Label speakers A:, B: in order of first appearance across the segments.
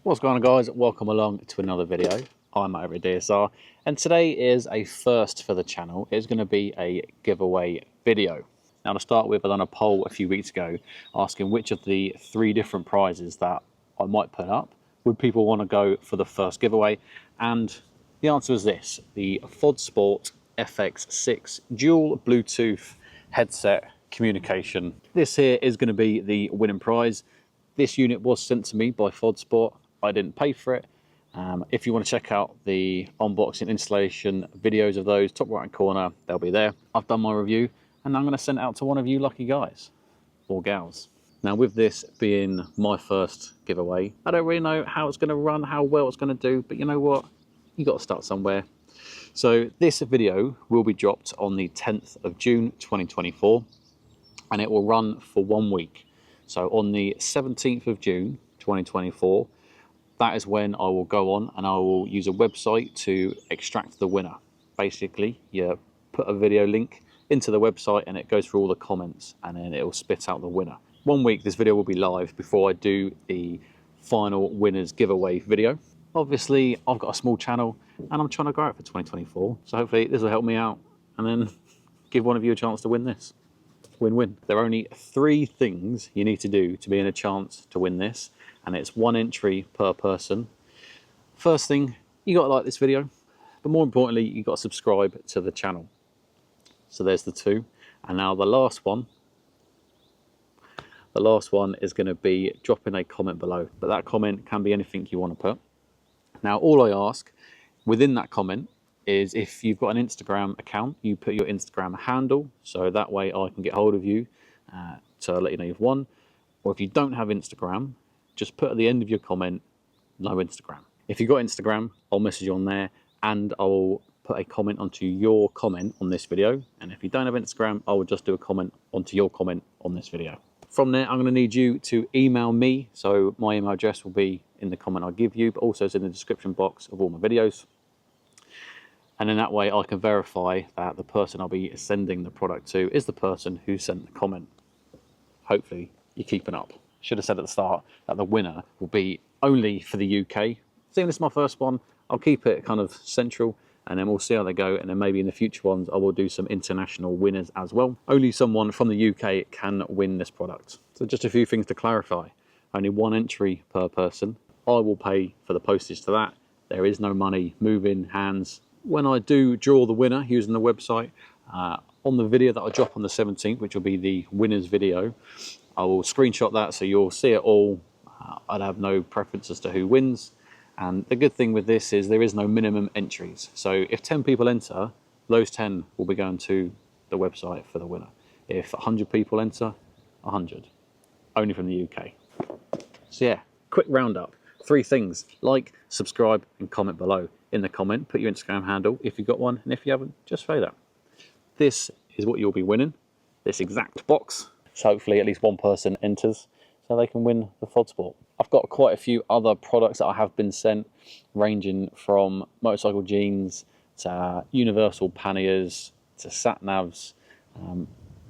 A: What's going on, guys? Welcome along to another video. I'm Matt at DSR, and today is a first for the channel. It's going to be a giveaway video. Now, to start with, I done a poll a few weeks ago asking which of the 3 different prizes that I might put up would people want to go for the first giveaway, and the answer is this: the FODSPORT FX6 dual Bluetooth headset communication. This here is going to be the winning prize. This unit was sent to me by FODSPORT. I didn't pay for it. If you want to check out the unboxing installation videos of those, top right hand corner, they'll be there. I've done my review and I'm going to send it out to one of you lucky guys or gals. Now, with this being my first giveaway, I don't really know how it's going to run, how well it's going to do, but you know what? You got to start somewhere. So this video will be dropped on the 10th of June 2024 and it will run for 1 week. So on the 17th of June 2024, that is when I will go on and I will use a website to extract the winner. Basically, you put a video link into the website and it goes through all the comments and then it will spit out the winner. 1 week this video will be live before I do the final winners giveaway video. Obviously, I've got a small channel and I'm trying to grow it for 2024. So hopefully this will help me out and then give one of you a chance to win this. Win-win. There are only 3 things you need to do to be in a chance to win this, and it's 1 entry per person. First thing, you got to like this video, but more importantly, you got to subscribe to the channel. So there's the 2, and now the last one is going to be dropping a comment below, but that comment can be anything you want to put. Now, all I ask within that comment is if you've got an Instagram account, you put your Instagram handle, so that way I can get hold of you to let you know you've won. Or if you don't have Instagram, just put at the end of your comment, no Instagram. If you've got Instagram, I'll message you on there and I will put a comment onto your comment on this video. And if you don't have Instagram, I will just do a comment onto your comment on this video. From there, I'm going to need you to email me. So my email address will be in the comment I give you, but also it's in the description box of all my videos. And in that way, I can verify that the person I'll be sending the product to is the person who sent the comment. Hopefully, you're keeping up. Should have said at the start that the winner will be only for the UK. Seeing this is my first one, I'll keep it kind of central and then we'll see how they go. And then maybe in the future ones, I will do some international winners as well. Only someone from the UK can win this product. So just a few things to clarify. Only 1 entry per person. I will pay for the postage to that. There is no money moving hands. When I do draw the winner using the website, on the video that I drop on the 17th, which will be the winner's video, I will screenshot that so you'll see it all. I'd have no preference as to who wins. And the good thing with this is there is no minimum entries. So if 10 people enter, those 10 will be going to the website for the winner. If 100 people enter, 100. Only from the UK. So yeah, quick roundup. 3 things: like, subscribe and comment below. In the comment, put your Instagram handle if you've got one, and if you haven't, just say that. This is what you'll be winning, this exact box. So hopefully at least 1 person enters so they can win the FODSPORT. I've got quite a few other products that I have been sent, ranging from motorcycle jeans to universal panniers to sat navs.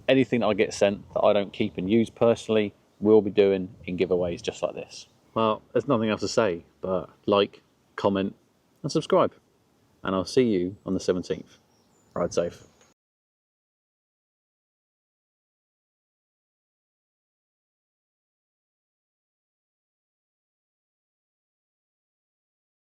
A: Anything that I get sent that I don't keep and use personally, we'll be doing in giveaways just like this. Well, there's nothing else to say but like, comment and subscribe, and I'll see you on the 17th. Ride safe.